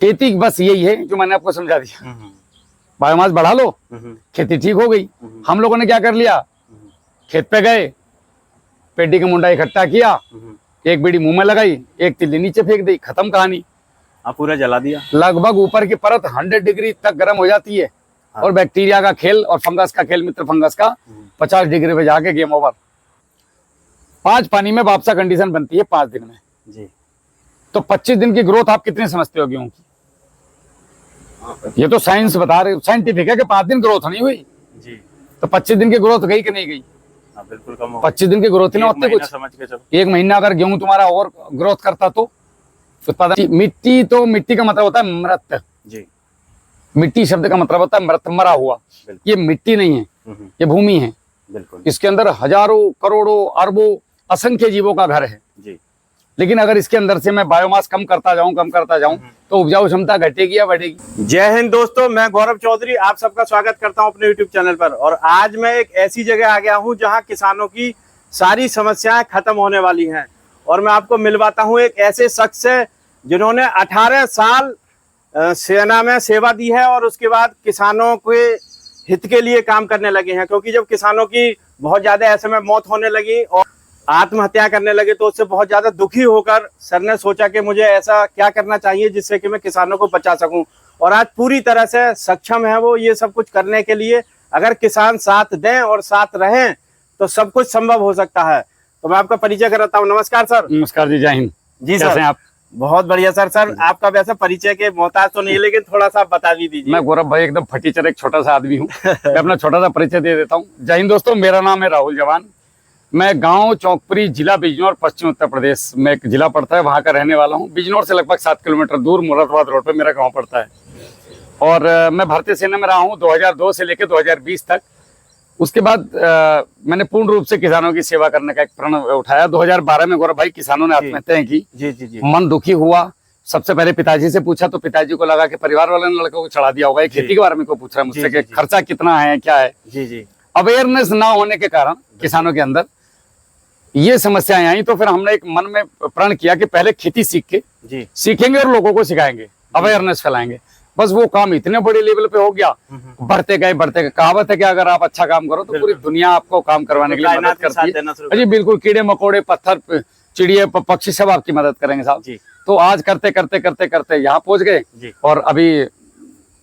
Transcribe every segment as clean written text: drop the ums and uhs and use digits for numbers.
खेती बस यही है जो मैंने आपको समझा दिया। बायोमास बढ़ा लो, खेती ठीक हो गई। हम लोगों ने क्या कर लिया, खेत पे गए, पेटी का मुंडा इकट्ठा किया, एक बीड़ी मुंह में लगाई, एक तिल्ली नीचे फेंक दी, खत्म कहानी। आप पूरा जला दिया। लगभग ऊपर की परत 100 डिग्री तक गर्म हो जाती है। हाँ। और बैक्टीरिया का खेल और फंगस का खेल, मित्र फंगस का 50 डिग्री पे जाके गेम ओवर। 5 पानी में वापसा कंडीशन बनती है 5 दिन में जी। तो 25 दिन की ग्रोथ आप कितने समझते हो गेहूं की? ये तो साइंस बता रहे, साइंटिफिक है कि 5 दिन ग्रोथ नहीं हुई जी। तो 25 दिन की ग्रोथ गई कि नहीं गई? बिल्कुल कम हो। 25 दिन की ग्रोथ ही ना होते कुछ। समझ के चलो, 1 महीना अगर गेहूं तुम्हारा और ग्रोथ करता तो उत्पादन। मिट्टी तो, मिट्टी का मतलब होता है मृत जी। मिट्टी शब्द का मतलब होता है मृत, मरा हुआ। ये मिट्टी नहीं है, ये भूमि है। बिल्कुल। इसके अंदर हजारों करोड़ों अरबों असंख्य जीवों का घर है जी। लेकिन अगर इसके अंदर से मैं बायोमास कम करता जाऊं तो उपजाऊ क्षमता घटेगी या बढ़ेगी? जय हिंद दोस्तों, मैं गौरव चौधरी आप सबका स्वागत करता हूं अपने यूट्यूब चैनल पर। और आज मैं एक ऐसी जगह आ गया हूं जहां किसानों की सारी समस्याएं खत्म होने वाली हैं। और मैं आपको मिलवाता हूं एक ऐसे शख्स से जिन्होंने 18 साल सेना में सेवा दी है और उसके बाद किसानों के हित के लिए काम करने लगे हैं। क्योंकि जब किसानों की बहुत ज्यादा ऐसे में मौत होने लगी और आत्महत्या करने लगे तो उससे बहुत ज्यादा दुखी होकर सर ने सोचा कि मुझे ऐसा क्या करना चाहिए जिससे कि मैं किसानों को बचा सकूं। और आज पूरी तरह से सक्षम है वो ये सब कुछ करने के लिए। अगर किसान साथ दें और साथ रहें तो सब कुछ संभव हो सकता है। तो मैं आपका परिचय कराता हूँ। नमस्कार सर। नमस्कार जी, जय हिंद जी सर। आप? बहुत बढ़िया सर। सर आपका वैसे परिचय के मोहताज तो नहीं लेकिन थोड़ा सा बता दीजिए। मैं गौरव भाई एकदम फटीचर एक छोटा सा आदमी हूँ। मैं अपना छोटा सा परिचय दे देता हूँ। जय हिंद दोस्तों, मेरा नाम है राहुल जवान। मैं गांव चौकपुरी, जिला बिजनौर, पश्चिम उत्तर प्रदेश में एक जिला पड़ता है, वहां का रहने वाला हूं। बिजनौर से लगभग 7 किलोमीटर दूर मुरादाबाद रोड पे मेरा गांव पड़ता है। और मैं भारतीय सेना में रहा हूं 2002 से लेकर 2020 तक। उसके बाद मैंने पूर्ण रूप से किसानों की सेवा करने का एक प्रण उठाया। 2012 में गौरव भाई किसानों ने आत्महत्याएं की। जी जी जी। मन दुखी हुआ। सबसे पहले पिताजी से पूछा तो पिताजी को लगा कि परिवार वाले ने लड़कों को चढ़ा दिया होगा। खेती के बारे में को पूछ रहा है मुझसे कि खर्चा कितना है, क्या है। जी जी। अवेयरनेस ना होने के कारण किसानों के अंदर ये समस्याएं आई। तो फिर हमने एक मन में प्रण किया कि पहले खेती सीखेंगे और लोगों को सिखाएंगे, अवेयरनेस फैलाएंगे। बस वो काम इतने बड़े लेवल पे हो गया, बढ़ते गए। कहावत है कि अगर आप अच्छा काम करो तो पूरी दुनिया आपको काम करवाने के लिए मदद करती है। जी बिल्कुल, कीड़े मकोड़े, पत्थर, चिड़िया, पक्षी सब आपकी मदद करेंगे साहब। तो आज करते करते यहाँ पहुंच गए और अभी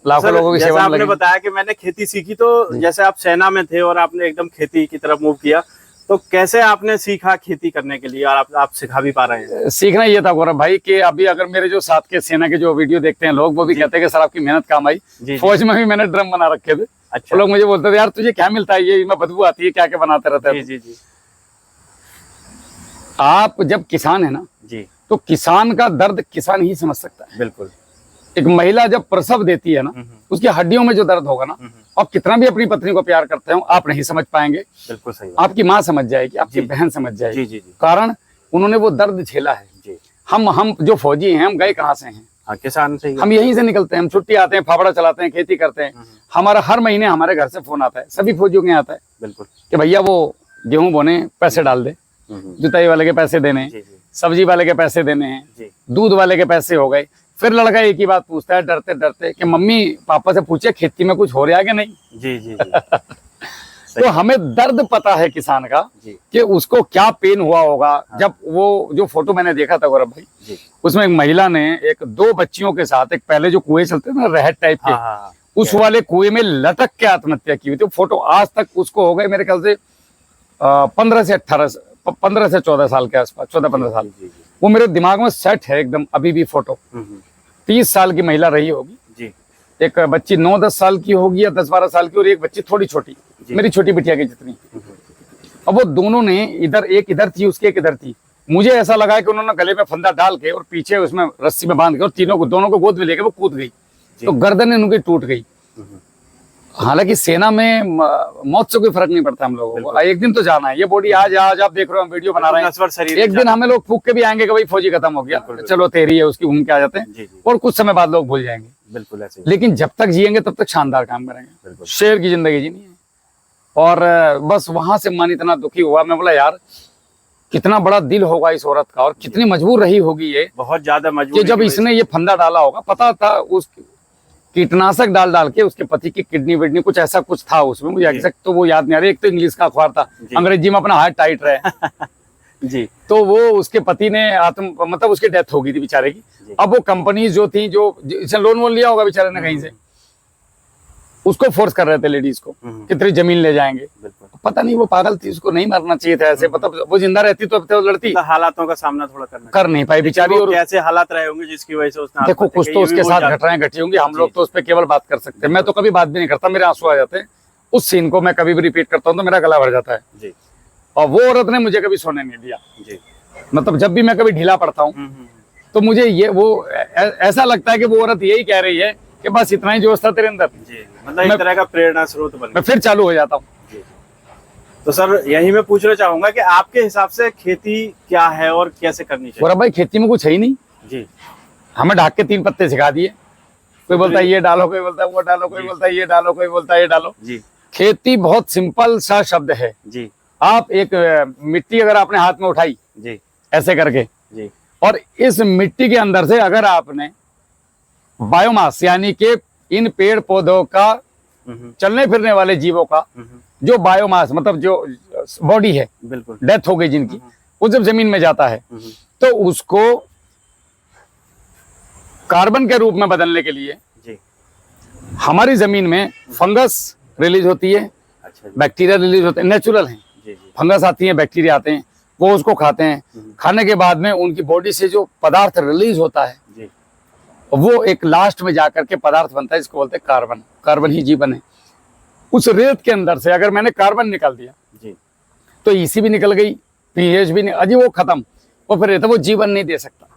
लाखों लोगों की सेवा में लगे। आपने बताया कि मैंने खेती सीखी, तो जैसे आप सेना में थे और आपने एकदम खेती की तरफ मूव किया, तो कैसे आपने सीखा खेती करने के लिए और आप सिखा भी पा रहे हैं? सीखना ये था गौरव भाई कि अभी अगर मेरे जो साथ के सेना के जो वीडियो देखते हैं लोग, वो भी कहते हैं कि सर आपकी मेहनत काम आई। फौज में भी मैंने ड्रम बना रखे थे। अच्छा। लोग मुझे बोलते थे यार तुझे क्या मिलता है, ये मैं बदबू आती है, क्या क्या बनाते रहते हैं। जी जी। आप जब किसान है ना जी, तो किसान का दर्द किसान ही समझ सकता है। बिल्कुल। एक महिला जब प्रसव देती है ना, उसकी हड्डियों में जो दर्द होगा ना, आप कितना भी अपनी पत्नी को प्यार करते हो आप नहीं समझ पाएंगे। बिल्कुल सही। आपकी माँ समझ जाएगी, आपकी बहन समझ जाएगी। जी, कारण उन्होंने वो दर्द झेला है। जी। हम जो फौजी हैं, हम गए कहाँ से हैं? किसान से। हम यहीं से निकलते हैं, हम छुट्टी आते हैं, फावड़ा चलाते हैं, खेती करते हैं। हमारा हर महीने हमारे घर से फोन आता है, सभी फौजियों के यहाँ आता है। बिल्कुल, कि भैया वो गेहूं बोने पैसे डाल दे, जुताई वाले के पैसे देने, सब्जी वाले के पैसे देने हैं, दूध वाले के पैसे हो गए। फिर लड़का एक ही बात पूछता है डरते डरते कि मम्मी पापा से पूछे खेती में कुछ हो रहा है कि नहीं। जी जी, जी। तो हमें दर्द पता है किसान का कि उसको क्या पेन हुआ होगा। जब वो जो फोटो मैंने देखा था गौरव भाई, उसमें एक महिला ने 2 बच्चियों के साथ, एक पहले जो कुएं चलते थे ना रहट टाइप के, उस वाले कुएं में लटक के आत्महत्या की हुई थी। फोटो आज तक उसको हो गए मेरे ख्याल से 15 से 14 साल के आसपास, 14-15 साल। वो मेरे दिमाग में सेट है एकदम अभी भी फोटो। 30 साल की महिला रही होगी जी। एक बच्ची 9-10 साल की होगी या 10-12 साल की, और एक बच्ची थोड़ी छोटी, मेरी छोटी बिटिया की जितनी। अब वो दोनों ने एक इधर थी, उसके एक इधर थी। मुझे ऐसा लगा कि उन्होंने गले में फंदा डाल के और पीछे उसमें रस्सी में बांध के और दोनों को गोद में लेके वो कूद गई, तो गर्दन उनकी टूट गई। हालांकि सेना में मौत से कोई फर्क नहीं पड़ता हम लोगों को। एक दिन तो जाना है, ये बॉडी आज आप देख रहे हो, हम वीडियो बना रहे हैं, एक दिन हमें लोग फूक के भी आएंगे कि भाई फौजी खत्म हो गया, चलो तेरी है, उसकी घूम के आ जाते हैं, और कुछ समय बाद लोग भूल जाएंगे। बिल्कुल ऐसे। लेकिन जब तक जिएंगे तब तक शानदार काम करेंगे, शेर की जिंदगी जीनी है। और बस वहां से मन इतना दुखी हुआ, मैं बोला यार कितना बड़ा दिल होगा इस औरत का और कितनी मजबूर रही होगी ये, बहुत ज्यादा कि मजबूर जब इसने ये फंदा डाला होगा, पता था उस कीटनाशक डाल डाल के उसके पति की किडनी विडनी कुछ ऐसा कुछ था उसमें, मुझे एग्जैक्ट तो वो याद नहीं आ रही। एक तो इंग्लिश का अखबार था, अंग्रेजी में अपना हाथ टाइट रहे जी। तो वो उसके पति ने मतलब उसकी डेथ हो गई थी बेचारे की। अब वो कंपनीज जो थी, जो इसने लोन वोन लिया होगा बेचारे ने कहीं से, उसको फोर्स कर रहे थे लेडीज को कितनी जमीन ले जाएंगे। पता नहीं वो पागल थी, उसको नहीं मरना चाहिए था ऐसे, मतलब वो जिंदा रहती तो अब तो लड़ती। हालातों का सामना थोड़ा कर नहीं पाई बेचारी। और कैसे हालात रहे होंगे जिसकी वजह से उसने, देखो कुछ तो उसके साथ घटनाएं घटी होंगी, हम लोग तो उस पर केवल बात कर सकते हैं। मैं तो कभी बात भी नहीं करता, मेरे आंसू आ जाते हैं। उस सीन को मैं कभी भी रिपीट करता हूँ तो मेरा गला भर जाता है जी। और वो औरत ने मुझे कभी सोने नहीं दिया जी। मतलब जब भी मैं कभी ढीला पड़ता हूँ तो मुझे ये वो ऐसा लगता है कि वो औरत यही कह रही है कि बस इतना ही जोश था तेरे अंदर, मतलब एक तरह का प्रेरणा स्रोत बन गया। मैं फिर चालू हो जाता हूँ। तो सर यही मैं पूछना चाहूंगा कि आपके हिसाब से खेती क्या है और कैसे करनी चाहिए? और भाई खेती में कुछ है ही नहीं जी। हमें ढाक के 3 पत्ते सिखा दिए, कोई बोलता है ये डालो, कोई बोलता है वो डालो, कोई बोलता है ये डालो, कोई बोलता है ये डालो जी। खेती बहुत सिंपल सा शब्द है जी। आप एक मिट्टी अगर आपने हाथ में उठाई जी ऐसे करके जी, और इस मिट्टी के अंदर से अगर आपने बायोमास यानी कि इन पेड़ पौधों का, चलने फिरने वाले जीवों का जो बायोमास मतलब जो बॉडी है, बिल्कुल डेथ हो गई जिनकी, वो जब जमीन में जाता है तो उसको कार्बन के रूप में बदलने के लिए जी। हमारी जमीन में फंगस रिलीज होती है, अच्छा, बैक्टीरिया रिलीज होते हैं, नेचुरल हैं। फंगस आती है, बैक्टीरिया आते हैं, वो उसको खाते हैं। खाने के बाद में उनकी बॉडी से जो पदार्थ रिलीज होता है जी। वो एक लास्ट में जाकर के पदार्थ बनता है, जिसको बोलते हैं कार्बन। कार्बन ही जीवन है। उस रेत के अंदर से अगर मैंने कार्बन निकाल दिया जी, तो ईसी भी निकल गई, पीएच भी अजी वो खत्म, वो फिर रहता, वो जीवन नहीं दे सकता।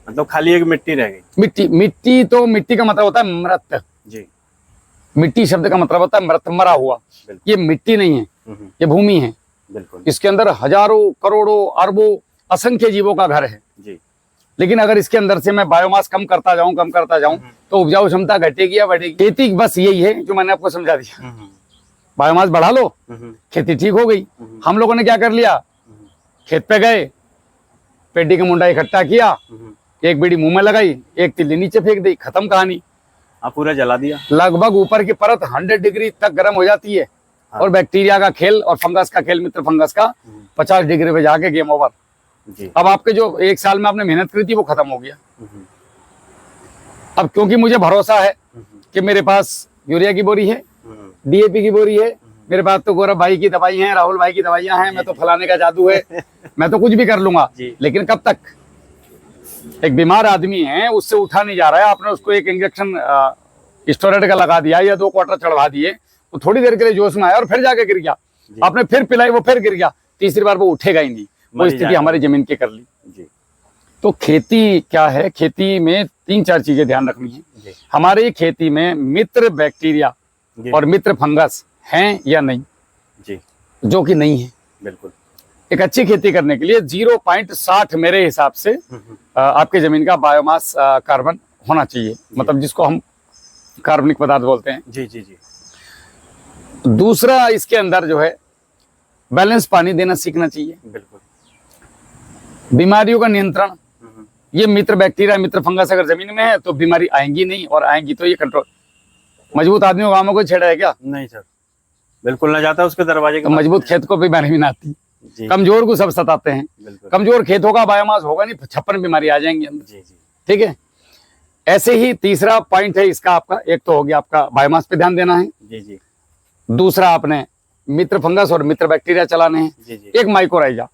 मतलब खाली एक मिट्टी रह गई। मिट्टी, मिट्टी तो मिट्टी का मतलब होता है मृत जी। मिट्टी शब्द का मतलब होता है मृत, मरा हुआ। ये मिट्टी नहीं है, ये भूमि है। बिल्कुल। इसके अंदर हजारों करोड़ों अरबों असंख्य जीवों का घर है जी। लेकिन अगर इसके अंदर से मैं बायोमास कम करता जाऊं तो उपजाऊ क्षमता घटेगी या बढ़ेगी? खेती बस यही है जो मैंने आपको समझा दिया। बायोमास बढ़ा लो, खेती ठीक हो गई। हम लोगों ने क्या कर लिया, खेत पे गए, पेटी का मुंडा इकट्ठा किया, एक बीड़ी मुंह में लगाई, एक तिल्ली नीचे फेंक दी, खत्म कहानी। पूरा जला दिया। लगभग ऊपर की परत 100 डिग्री तक गर्म हो जाती है और बैक्टीरिया का खेल और फंगस का खेल, मित्र फंगस का 50 डिग्री पे जाके गेम ओवर। अब आपके जो 1 साल में आपने मेहनत करी थी वो खत्म हो गया। अब क्योंकि मुझे भरोसा है कि मेरे पास यूरिया की बोरी है, डीएपी की बोरी है, मेरे पास तो गौरव भाई की दवाई है, राहुल भाई की दवाइयां हैं, मैं तो फलाने का जादू है, मैं तो कुछ भी कर लूंगा। लेकिन कब तक? एक बीमार आदमी है, उससे उठा नहीं जा रहा है, आपने उसको एक इंजेक्शन स्टेरॉइड का लगा दिया या 2 क्वार्टर चढ़वा दिए, वो थोड़ी देर के लिए जोश में आया और फिर जाके गिर गया। आपने फिर पिलाई, वो फिर गिर गया, तीसरी बार वो उठेगा ही नहीं। वो स्थिति हमारी जमीन की कर ली। तो खेती क्या है, खेती में 3-4 चीजें ध्यान रखनी है। हमारी खेती में मित्र बैक्टीरिया और मित्र फंगस हैं या नहीं जी, जो कि नहीं है। बिल्कुल। एक अच्छी खेती करने के लिए 0.60 मेरे हिसाब से आपके जमीन का बायोमास कार्बन होना चाहिए, मतलब जिसको हम कार्बनिक पदार्थ बोलते हैं। जी जी जी। दूसरा, इसके अंदर जो है बैलेंस पानी देना सीखना चाहिए। बिल्कुल। बीमारियों का नियंत्रण, ये मित्र बैक्टीरिया मित्र फंगस अगर जमीन में है तो बीमारी आएंगी नहीं, और आएंगी तो ये कंट्रोल। मजबूत आदमी गाँव में कोई छेड़ा है क्या? नहीं सर, बिल्कुल ना जाता उसके दरवाजे के। तो मजबूत खेत को बीमारी भी ना आती, कमजोर को सब सताते हैं। कमजोर खेत होगा, बायोमास होगा नहीं, 56 बीमारी आ जाएंगी अंदर। जी जी, ठीक है। ऐसे ही तीसरा पॉइंट है इसका आपका, एक तो हो गया आपका बायोमास पे ध्यान देना है। जी जी। दूसरा आपने मित्र फंगस और मित्र बैक्टीरिया चलाने हैं। जी जी। एक माइकोराइजा।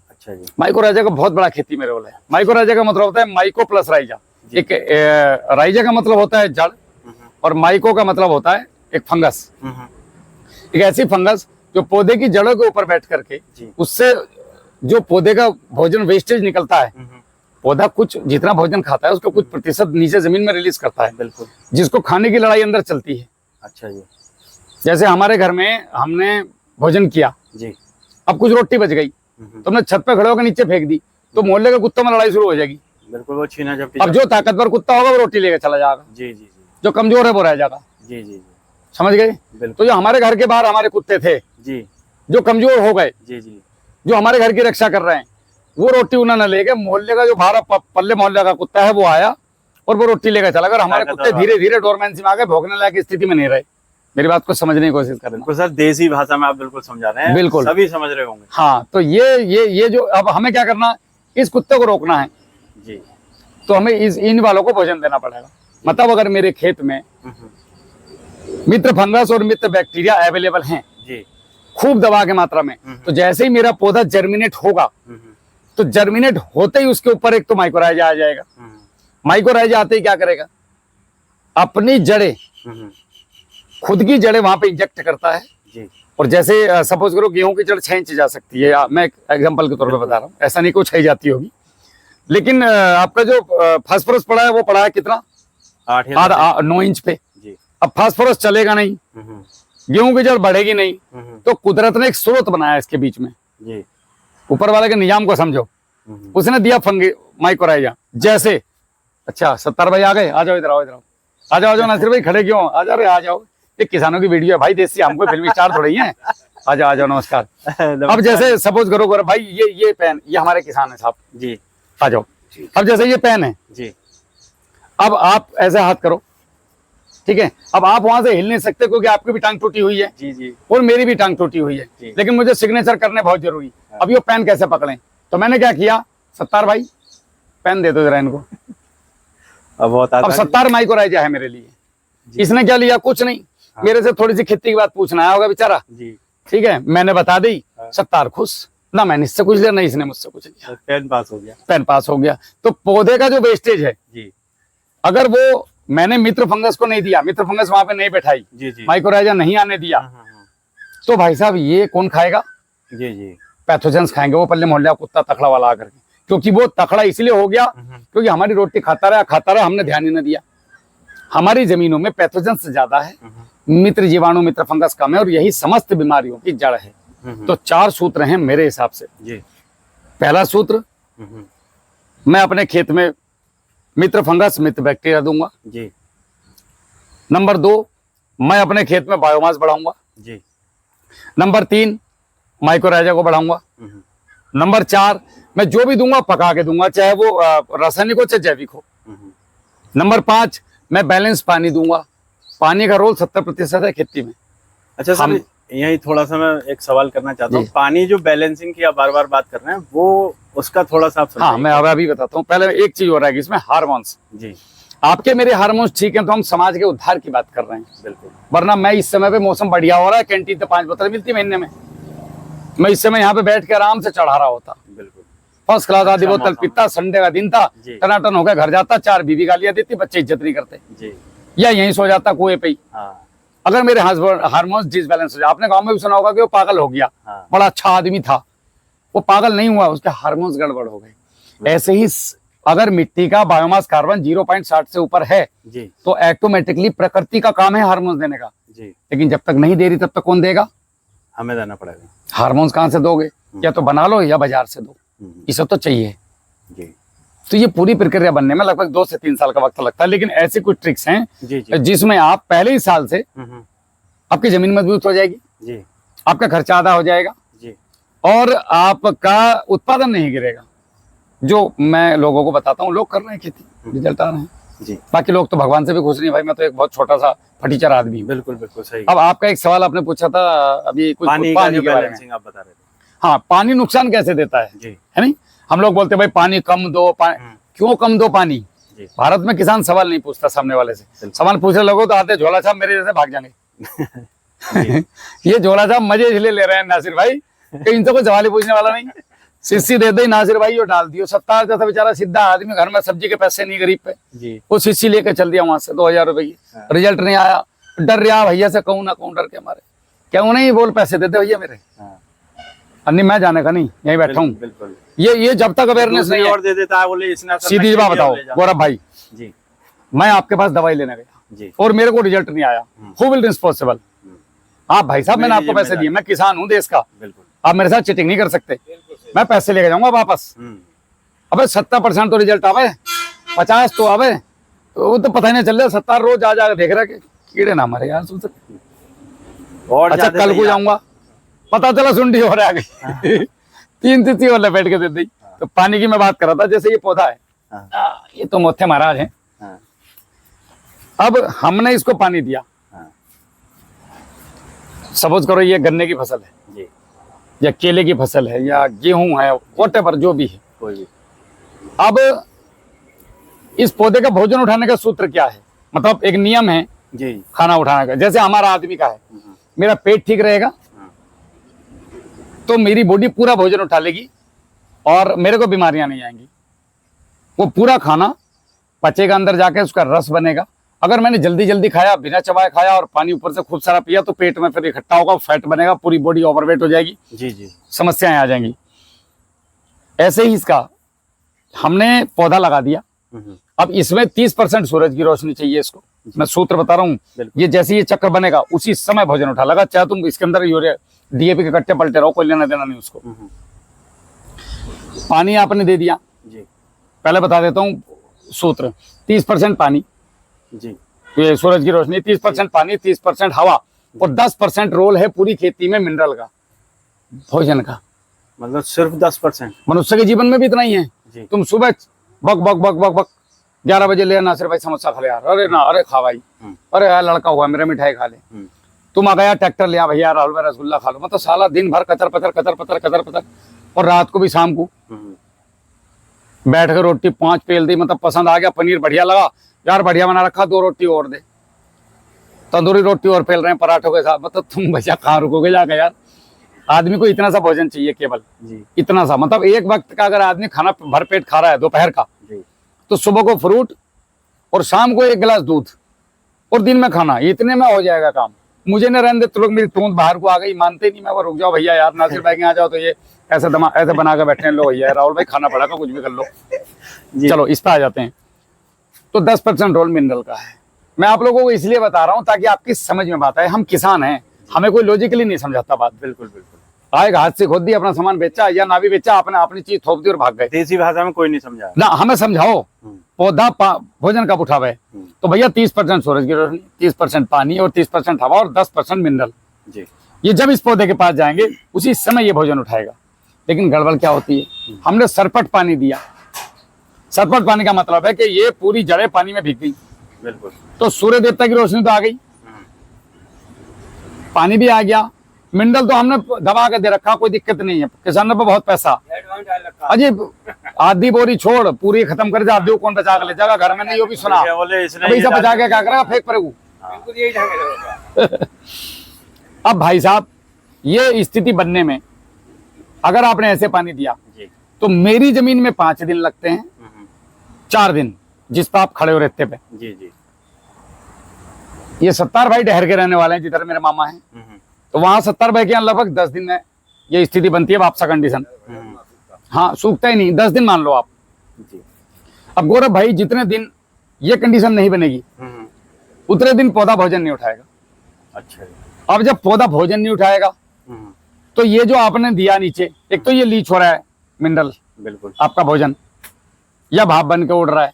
अच्छा जी। माइकोराइजा का बहुत बड़ा खेती में रोल है। माइकोराइजा का मतलब होता है माइको प्लस राइजा। एक राइजा का मतलब होता है जड़ और माइको का मतलब होता है एक फंगस। एक ऐसी फंगस जो पौधे की जड़ों के ऊपर बैठ करके उससे जो पौधे का भोजन वेस्टेज निकलता है, पौधा कुछ जितना भोजन खाता है उसको कुछ प्रतिशत नीचे जमीन में रिलीज करता है। बिल्कुल। जिसको खाने की लड़ाई अंदर चलती है। अच्छा जी। जैसे हमारे घर में हमने भोजन किया जी, अब कुछ रोटी बच गई, तुमने छत पे खड़े होकर नीचे फेंक दी तो मोहल्ले के कुत्तों में लड़ाई शुरू हो जाएगी। बिल्कुल, वो छीना झपटी। अब जो ताकतवर कुत्ता होगा वो रोटी लेकर चला जाएगा। जी जी जी। जो कमजोर है वो रह जाएगा। जी जी जी, समझ गए? तो जो हमारे घर के बाहर हमारे कुत्ते थे जी, जो कमजोर हो गए, जी जी, जो हमारे घर की रक्षा कर रहे हैं, वो रोटी उन्होंने ले गए। मोहल्ले का जो भाड़ा पल्ले मोहल्ले का कुत्ता है वो आया और वो रोटी लेकर चला गया। हमारे कुत्ते धीरे धीरे डोरमेंसी में आ गए, भोगने लायक स्थिति में नहीं रहे। मेरी बात को समझने की कोशिश करें। बिल्कुल सर, देसी भाषा में आप बिल्कुल समझा रहे हैं, बिल्कुल सभी समझ रहे होंगे। हाँ, तो ये जो अब हमें क्या करना है, इस कुत्ते को रोकना है जी। तो हमें इन वालों को भोजन देना पड़ेगा। मतलब अगर मेरे खेत में मित्र फंगस और मित्र बैक्टीरिया अवेलेबल हैं जी, खूब दवा के मात्रा में, तो जैसे ही मेरा पौधा जर्मिनेट होगा तो जर्मिनेट होते ही उसके ऊपर एक तो माइकोराइजा आ जाएगा। माइकोराइजा आते ही क्या करेगा, अपनी जड़ें, खुद की जड़ें वहां पे इंजेक्ट करता है जी। और जैसे सपोज करो गेहूं की जड़ 6 इंच जा सकती है, मैं एक एग्जांपल के तौर पे बता रहा हूँ, ऐसा नहीं कुछ 6 जाती होगी, लेकिन आपका जो फास्फोरस पड़ा है वो पड़ा है कितना, 9 इंच पे जी। अब फास्फोरस चलेगा नहीं, गेहूं की जड़ बढ़ेगी नहीं, तो कुदरत ने एक स्रोत बनाया इसके बीच में जी। ऊपर वाले के निजाम को समझो। उसने दिया फंगी माइकोराइजा। जैसे अच्छा 70 भाई आ गए, आ जाओ इधर आओ, इधर आओ, आ जाओ नासिर भाई, खड़े क्यों, आ जाओ रे, आ जाओ, ये किसानों की वीडियो है भाई, देसी, हमको फिल्मी स्टार थोड़ी है, आ जाओ, आ जाओ, नमस्कार। अब जैसे सपोज करो भाई ये पेन, ये हमारे किसान है साहब जी, आ जाओ। अब जैसे ये पेन है जी, अब आप ऐसे हाथ करो, ठीक है, अब आप वहां से हिल नहीं सकते क्योंकि आपकी भी टांग टूटी हुई है जी जी, और मेरी भी टांग टूटी हुई है, लेकिन मुझे सिग्नेचर करने बहुत जरूरी। अब ये पेन कैसे पकड़े, तो मैंने क्या किया, 70 भाई पेन दे दो जरा इनको। अब 70 माइकोराइजा है मेरे लिए, इसने क्या लिया, कुछ नहीं, मेरे से थोड़ी सी खेती की बात पूछना आया होगा बेचारा जी, ठीक है, मैंने बता दी, 70 खुश, ना मैंने इससे कुछ लिया ना इसने मुझसे कुछ लिया, पेन पास हो गया, पेन पास हो गया। तो पौधे का जो वेस्टेज है जी, अगर वो मैंने मित्र फंगस को नहीं दिया, मित्र फंगस वहां पे नहीं बैठाई, माइकोराइजा नहीं आने दिया, तो भाई साहब ये कौन खाएगा, जी जी, पैथोजेंस खाएंगे, वो पल्ले मोहल्ले कुत्ता तकड़ा वाला आकर के, क्योंकि वो तकड़ा इसलिए हो गया क्योंकि हमारी रोटी खाता रहा, हमने ध्यान ही न दिया। हमारी जमीनों में पैथोजेंस ज्यादा है, मित्र जीवाणु मित्र फंगस कम है, और यही समस्त बीमारियों की जड़ है। तो 4 सूत्र हैं मेरे हिसाब से जी। पहला सूत्र, मैं अपने खेत में मित्र फंगस मित्र बैक्टीरिया दूंगा जी। नंबर 2, मैं अपने खेत में बायोमास बढ़ाऊंगा जी। नंबर 3, माइकोराइजा को बढ़ाऊंगा। नंबर 4, मैं जो भी दूंगा पका के दूंगा, चाहे वो रासायनिक हो चाहे जैविक हो। नंबर 5, मैं बैलेंस पानी दूंगा। पानी का रोल 70% है खेती में। अच्छा सर, यही थोड़ा सा मैं एक सवाल करना चाहता हूँ, पानी जो बैलेंसिंग की आप बार बार बात कर रहे हैं, वो उसका थोड़ा सा आप हाँ, मैं अभी बताता हूँ। पहले एक चीज हो रहा है कि इसमें हार्मोन्स जी, आपके मेरे हार्मोन्स ठीक है तो हम समाज के उद्धार की बात कर रहे हैं, बिल्कुल। वरना मैं इस समय पे मौसम बढ़िया हो रहा है, कैंटीन से 5 बोतल मिलती महीने में, मैं इस समय यहाँ पे बैठ के आराम से चढ़ा रहा होता, बिल्कुल फर्स्ट क्लास, आधी बोतल पीता, संडे का दिन था, टनाटन होकर घर जाता, 4 बीवी गालियां देती, बच्चे इज्जत नहीं करते जी, या यहीं सो जाता कुएं पे ही। अगर मेरे हार्मोन्स डिसबैलेंस हो जाए, आपने गांव में भी सुना होगा कि वो पागल हो गया, बड़ा अच्छा आदमी था, वो पागल नहीं हुआ, उसके हार्मोन्स गड़बड़ हो गए। ऐसे ही अगर मिट्टी का बायोमास कार्बन 0.60 से ऊपर है जी, तो ऑटोमेटिकली प्रकृति का काम है हार्मोन्स देने का जी, लेकिन जब तक नहीं दे रही तब तक कौन देगा, हमें देना पड़ेगा। हार्मोन्स कहाँ से दोगे, या तो बना लो या बाजार से दो, इसे तो चाहिए जी। तो ये पूरी प्रक्रिया बनने में लगभग 2 से 3 साल का वक्त लगता है, लेकिन ऐसी कुछ ट्रिक्स हैं जिसमें आप पहले ही साल से आपकी जमीन मजबूत हो जाएगी जी, आपका खर्चा आधा हो जाएगा जी, और आपका उत्पादन नहीं गिरेगा। जो मैं लोगों को बताता हूँ, लोग कर रहे हैं खेती, रिजल्ट आ रहे हैं जी। बाकी लोग तो भगवान से भी खुश नहीं, भाई मैं तो एक बहुत छोटा सा फटीचर आदमी हूँ। बिल्कुल बिल्कुल सही। अब आपका एक सवाल आपने पूछा था अभी कुछ पानी के बारे में, आप बता रहे थे। हाँ, पानी नुकसान कैसे देता है जी, है नहीं, हम लोग बोलते भाई पानी कम दो, क्यों कम दो पानी। भारत में किसान सवाल नहीं पूछता सामने वाले से, सवाल पूछने लोगो तो आते झोला छाप मेरे जैसे भाग जाएंगे। ये झोला छाप मजे इसलिए ले रहे हैं नासिर भाई कि इनसे कोई सवाल ही पूछने वाला नहीं, शिष्य दे दे नासिर भाई यो डाल दियो। 70 जैसा बेचारा सीधा आदमी, घर में सब्जी के पैसे नहीं गरीब पे जी, वो शिष्य लेकर चल दिया वहां से 2000 रुपए की, रिजल्ट नहीं आया, डर रहा भैया से कहूँ ना कहूँ, डर के हमारे क्यों नहीं बोल पैसे देते भैया मेरे, अन्य मैं जाने का नहीं, यहीं बैठा हूँ। ये जब तक अवेयरनेस नहीं और दे देता है, बोले इसने सीधी बात बताओ गौरव भाई जी, मैं आपके पास दवाई लेने गया जी, और मेरे को रिजल्ट नहीं आया, हु विल रिस्पॉन्सिबल, आप भाई साहब, मैंने आपको पैसे दिए, मैं किसान हूँ देश का, आप मेरे साथ चीटिंग नहीं कर सकते, मैं पैसे लेके जाऊंगा वापस। अबे 70% तो रिजल्ट आवे, 50 तो आवे, वो तो पता ही नहीं चल रहा, 70 रोज आ जाकर देख रहा है कीड़े ना मरे यार, सोच और अच्छा कल को जाऊंगा, पता चला सुंडी हो रहा है 3 तिथि और लपेट के दे दी। तो पानी की मैं बात कर रहा था, जैसे ये पौधा है, ये तो मोथे महाराज है। अब हमने इसको पानी दिया, सपोज करो ये गन्ने की फसल है जी, या केले की फसल है या गेहूं है, व्हाटएवर जो भी है कोई भी। अब इस पौधे का भोजन उठाने का सूत्र क्या है, मतलब एक नियम है जी, खाना उठाने का। जैसे हमारा आदमी का है, मेरा पेट ठीक रहेगा तो मेरी बॉडी पूरा भोजन उठा लेगी और मेरे को बीमारियां नहीं आएंगी। वो पूरा खाना पचेगा, अंदर जाके उसका रस बनेगा। अगर मैंने जल्दी जल्दी खाया, बिना चबाए खाया और पानी ऊपर से खूब सारा पिया तो पेट में फिर इकट्ठा होगा, फैट बनेगा, पूरी बॉडी ओवरवेट हो जाएगी, जी जी, समस्याएं आ जाएंगी। ऐसे ही इसका हमने पौधा लगा दिया। अब इसमें 30% सूरज की रोशनी चाहिए इसको। मैं सूत्र बता रहा हूँ, ये जैसे ये चक्र बनेगा उसी समय भोजन उठा लगा। चाहे तुम इसके अंदर यूरिया डीएपी के कट्टे पलटे रहो, कोई लेना देना नहीं उसको। पानी आपने दे दिया जी, पहले बता देता हूँ सूत्र। 30% पानी, जी, ये सूरज की रोशनी, 30% पानी, 30% हवा और 10% रोल है पूरी खेती में मिनरल का, भोजन का। मतलब सिर्फ 10%। मनुष्य के जीवन में भी इतना ही है। जी। तुम सुबह बक बक बक बक बक 11 बजे ले नासिर भाई समोसा खा ले यार, अरे ना, अरे खा भाई, अरे यार लड़का हुआ मेरा मिठाई खा ले। तुम आ गया ट्रैक्टर लिया भैया राहुल भाई रसगुल्ला खा लो। मतलब साला दिन भर कतर पतर कतर पतर कतर पतर, और रात को भी शाम को बैठ कर रोटी 5 पेल दी। मतलब पसंद आ गया, पनीर बढ़िया लगा यार, बढ़िया बना रखा, 2 रोटी और दे, तंदूरी रोटी और पेल रहे हैं पराठों के साथ। मतलब तुम भैया कहाँ रुकोगे जाकर यार। आदमी को इतना सा भोजन चाहिए केवल जी, इतना सा। मतलब एक वक्त का अगर आदमी खाना भर पेट खा रहा है दोपहर का, जी, तो सुबह को फ्रूट और शाम को 1 गिलास दूध और दिन में खाना, इतने में हो जाएगा काम। मुझे न रहने दे तो लोग, मेरी तूंद बाहर को आ गई, मानते नहीं। मैं वो रुक जाओ भैया यार, नासिर भाई के आ जाओ तो ये ऐसे ऐसे बना के बैठे लो भैया, राहुल भाई खाना पड़ा, कुछ भी कर लो। चलो इस पे आ जाते हैं। तो 10% रोल मिनरल का है। मैं आप लोगों को इसलिए बता रहा हूँ ताकि आपकी समझ में बात आए। हम किसान हैं, हमें कोई लॉजिकली नहीं समझाता बात। बिल्कुल बिल्कुल। आएगा हाथ से खोद दी, अपना सामान बेचा या ना भी बेचा, आपने अपनी चीज थोप दी और भाग गए। देसी भाषा में कोई नहीं समझा ना, हमें समझाओ पौधा भोजन कब उठावे। तो भैया 30% सूरज की रोशनी, 30% पानी और 30% हवा और 10% मिनरल जी। ये जब इस पौधे के पास जाएंगे उसी समय ये भोजन उठाएगा। लेकिन गड़बड़ क्या होती है, हमने सरपट पानी दिया। सरपट पानी का मतलब है कि ये पूरी जड़ें पानी में भीग गई। बिल्कुल। तो सूर्य देवता की रोशनी तो आ गई, पानी भी आ गया, मिनरल तो हमने दबा के दे रखा, कोई दिक्कत नहीं है। किसानों पर बहुत पैसा, अजी आधी बोरी छोड़ पूरी खत्म कर जा, आधी कौन बचा के ले जाएगा घर में, नहीं वो भी सुना पैसा बचा के क्या करेगा, फेंक पड़ेगा। अब भाई साहब ये स्थिति बनने में अगर आपने ऐसे पानी दिया तो मेरी जमीन में 5 दिन लगते हैं, 4 दिन जिस पर आप खड़े हो रहते पे। जी जी। ये 70 भाई डहर के रहने वाले हैं जिधर मेरे मामा हैं, तो वहां 70 भाई के यहाँ लगभग 10 दिन में ये स्थिति बनती है वापसा कंडीशन। हाँ, सूखता ही नहीं, 10 दिन मान लो आप। अब गौरव भाई जितने दिन ये कंडीशन नहीं बनेगी उतने दिन पौधा भोजन नहीं उठाएगा। अच्छा। अब जब पौधा भोजन नहीं उठाएगा तो ये जो आपने दिया नीचे, एक तो ये लीच हो रहा है मिनरल, बिल्कुल आपका भोजन या भाप बन के उड़ रहा है।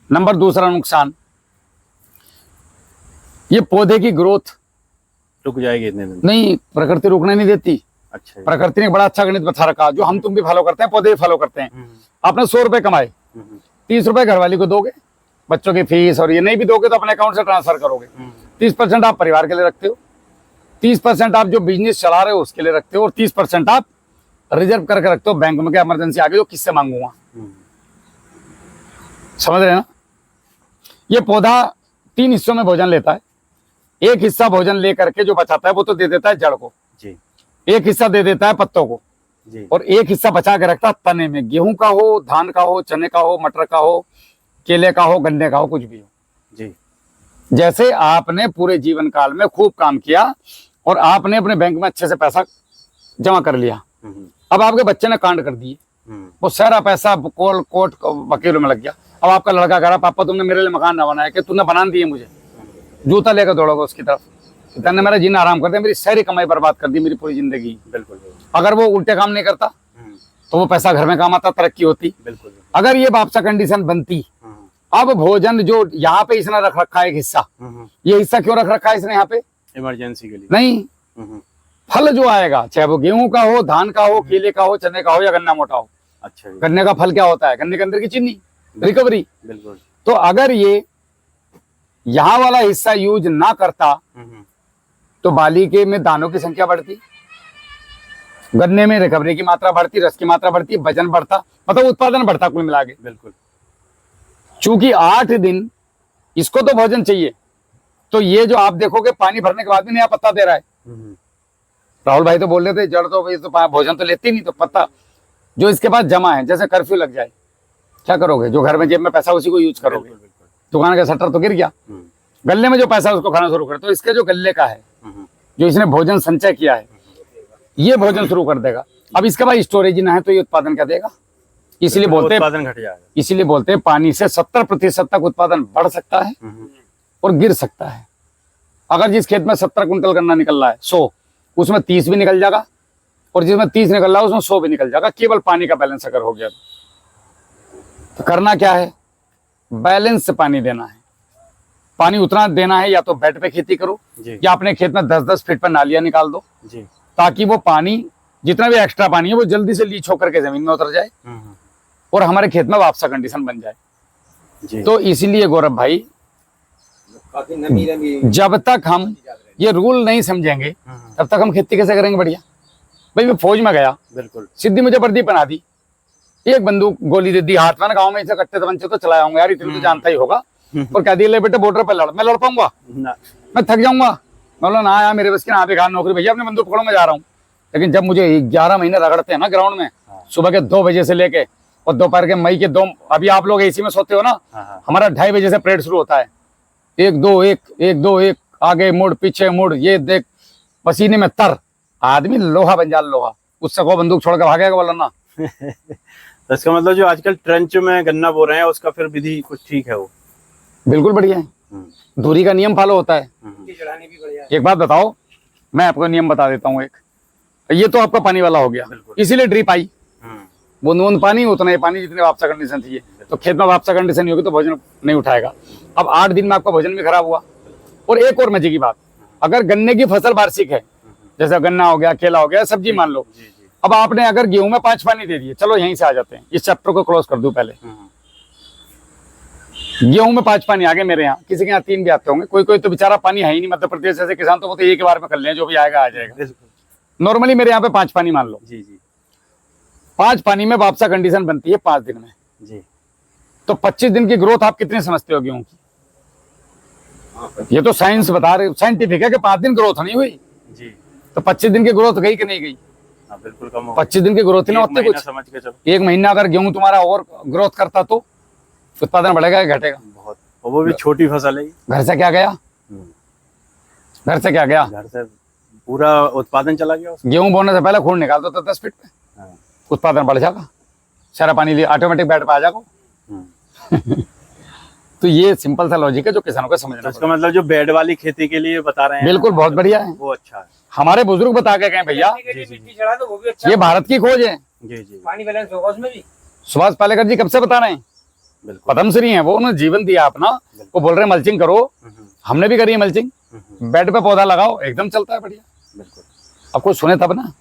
नंबर दूसरा नुकसान, ये पौधे की ग्रोथ रुक जाएगी इतने दिन। नहीं, प्रकृति रुकने नहीं देती। अच्छा। प्रकृति ने बड़ा अच्छा गणित बता रखा, जो हम तुम भी फॉलो करते हैं, पौधे भी फॉलो करते हैं। आपने 100 रुपए कमाए, 30 रुपए घरवाली को दोगे, बच्चों की फीस, और ये नहीं भी दोगे तो अपने अकाउंट से ट्रांसफर करोगे। 30% आप परिवार के लिए रखते हो, 30% आप जो बिजनेस चला रहे हो उसके लिए रखते हो, और 30% आप रिजर्व करके रखते हो बैंक में, क्या इमरजेंसी आ गई तो किससे मांगूंगा। समझ रहे ना। ये पौधा 3 हिस्सों में भोजन लेता है। एक हिस्सा भोजन लेकर के जो बचाता है वो तो दे देता है जड़ को जी, एक हिस्सा दे देता है पत्तों को जी, और एक हिस्सा बचा के रखता है तने में। गेहूं का हो, धान का हो, चने का हो, मटर का हो, केले का हो, गन्ने का हो, कुछ भी हो जी। जैसे आपने पूरे जीवन काल में खूब काम किया और आपने अपने बैंक में अच्छे से पैसा जमा कर लिया। अब आपके बच्चे ने कांड कर दिए, वो सारा पैसा कोर्ट वकीलों में लग गया। अब आपका लड़का कह रहा पापा तुमने मेरे लिए मकान ना बनाया, कि तूने बना दिए, मुझे जूता लेकर दौड़ोगे उसकी तरफ, तूने मेरा जीना आराम कर दिया, मेरी सारी कमाई बर्बाद कर दी, मेरी पूरी जिंदगी। बिल्कुल। अगर वो उल्टे काम नहीं करता तो वो पैसा घर में काम आता, तरक्की होती। बिल्कुल। अगर ये वापसा कंडीशन बनती, अब भोजन जो यहाँ पे इसने रख रखा है एक हिस्सा, ये हिस्सा क्यों रख रखा है इसने यहाँ पे? इमरजेंसी के लिए नहीं, फल जो आएगा, चाहे वो गेहूं का हो, धान का हो, केले का हो, चने का हो या गन्ना मोटा हो, अच्छा जी, गन्ने का फल क्या होता है? गन्ने के अंदर की चीनी, रिकवरी। बिल्कुल। तो अगर ये यहाँ वाला हिस्सा यूज ना करता तो बालिके में दानों की संख्या बढ़ती, गन्ने में रिकवरी की मात्रा बढ़ती, रस की मात्रा बढ़ती, वजन बढ़ता, मतलब उत्पादन बढ़ता कुल मिला के। बिल्कुल। चूंकि 8 दिन इसको तो भोजन चाहिए, तो ये जो आप देखोगे पानी भरने के बाद भी नया पत्ता दे रहा है। राहुल भाई तो बोल रहे थे जड़ तो भाई तो भोजन तो लेती नहीं, तो पत्ता जो इसके पास जमा है, जैसे कर्फ्यू लग जाए क्या करोगे? जो घर में जेब में पैसा उसी को यूज करोगे। दुकान का शटर तो गिर गया, गले में जो पैसा है उसको खाना शुरू कर। तो इसके जो गले का है, जो इसने भोजन संचय किया है, ये भोजन शुरू कर देगा। अब इसके बाद स्टोरेज ना है तो ये उत्पादन क्या देगा? इसलिए बोलते हैं उत्पादन घट जाएगा। इसीलिए बोलते हैं पानी से 70% तक उत्पादन बढ़ सकता है और गिर सकता है। अगर जिस खेत में 70 कुंटल गन्ना निकल रहा है 100, उसमें 30 भी निकल जाएगा, और जिसमें 30 निकल रहा है उसमें 100 भी निकल जाएगा, केवल पानी का बैलेंस अगर हो गया तो करना क्या है? बैलेंस से पानी देना है। पानी उतना देना है, या तो बेड पे खेती करो या अपने खेत में 10-10 फीट पर नालियां निकाल दो जी, ताकि वो पानी जितना भी एक्स्ट्रा पानी है वो जल्दी से लीच होकर के जमीन में उतर जाए और हमारे खेत में वापसा कंडीशन बन जाए जी। तो इसीलिए गौरव भाई, जब तक हम ये रूल नहीं समझेंगे तब तक हम खेती कैसे करेंगे बढ़िया? भाई मैं फौज में गया, बिल्कुल, सिद्धि मुझे वर्दी बना दी, एक बंदूक गोली दे दी हाथ में, गाँव में इसे कट्टे तमंचे तो चलाया हूँ यार, इतनी तो जानता ही होगा, और कह दिया ले बेटे बॉर्डर पे लड़। मैं लड़ पाऊंगा? मैं थक जाऊंगा। मैं बोला ना यार मेरे बस की ना, बेकार नौकरी भैया, अपने बंदूक पकड़ो मैं जा रहा हूँ। लेकिन जब मुझे 11 महीने रगड़ते हैं ना ग्राउंड में, सुबह के 2 बजे से लेके और दोपहर के मई के 2, अभी आप लोग एसी में सोते हो ना, हमारा 2:30 बजे से परेड शुरू होता है। 1-2-1 1-2-1 आगे मुड़ पीछे मुड़, ये देख, पसीने में तर, आदमी लोहा बन जा लोहा। उससे को बंदूक छोड़ के भागेगा बोला ना। तो इसका मतलब जो आजकल ट्रेंच में गन्ना बो रहे हैं उसका फिर विधि कुछ ठीक है? वो बिल्कुल बढ़िया है, दूरी का नियम फॉलो होता है। एक बात बताओ, मैं आपको नियम बता देता हूँ एक। ये तो आपका पानी वाला हो गया, इसीलिए ड्रिप आई, बूंद बूंद पानी उतना ही पानी जितने वापसा कंडीशन चाहिए। तो खेत में वापसा कंडीशन नहीं होगी तो भोजन नहीं उठाएगा। अब 8 दिन में आपका भोजन भी खराब हुआ। और एक और मजे की बात, अगर गन्ने की फसल वार्षिक है, जैसे गन्ना हो गया, केला हो गया, सब्जी मान लो, अब आपने अगर गेहूं में 5 पानी दे दिए, चलो यहीं से आ जाते हैं, इस चैप्टर को क्लोज कर दूं पहले। गेहूं में 5 पानी आ गए मेरे यहाँ, किसी के यहाँ 3 भी आते होंगे, कोई कोई तो बेचारा पानी है ही नहीं। मध्य प्रदेश जैसे किसान तो वो तो एक बार में कर लें, जो भी आएगा आ जाएगा। नॉर्मली मेरे यहाँ पे 5 पानी मान लो जी जी, 5 पानी में वापसा कंडीशन बनती है 5 दिन में जी। तो 25 दिन की ग्रोथ आप कितने समझते हो गेहूं की? ये तो साइंस बता रहे, साइंटिफिक है कि 5 दिन ग्रोथ नहीं हुई जी। तो 25 दिन की ग्रोथ गई कि नहीं गई? बिल्कुल कम हो। 25 दिन की ग्रोथ ही ना होती कुछ। समझ के चलो, 1 महीना अगर गेहूं तुम्हारा और ग्रोथ करता तो उत्पादन बढ़ेगा या घटेगा? बहुत। और वो भी छोटी फसल है। घर से क्या गया? घर से क्या गया? घर से पूरा उत्पादन चला गया। गेहूं बोने से पहले खून निकाल दो तो 10 फीट पे, उत्पादन बढ़ जाएगा, सारा पानी लिए ऑटोमेटिक बेड पे आ जाएगा। तो ये सिंपल सा लॉजिक है जो किसानों को समझना। इसका मतलब जो बेड वाली खेती के लिए बता रहे हैं, बिल्कुल बहुत बढ़िया है, वो अच्छा है। हमारे बुजुर्ग बता के गए भैया, ये भारत की खोज है। जी जी, पानी बैलेंस होगा उसमें भी। सुभाष पालेकर जी कब से बता रहे हैं, पद्मश्री हैं वो, उन्होंने जीवन दिया अपना। वो बोल रहे हैं मल्चिंग करो, हमने भी करी है मल्चिंग, बेड पे पौधा लगाओ, एकदम चलता है बढ़िया। बिल्कुल। अब कोई सुने तब ना।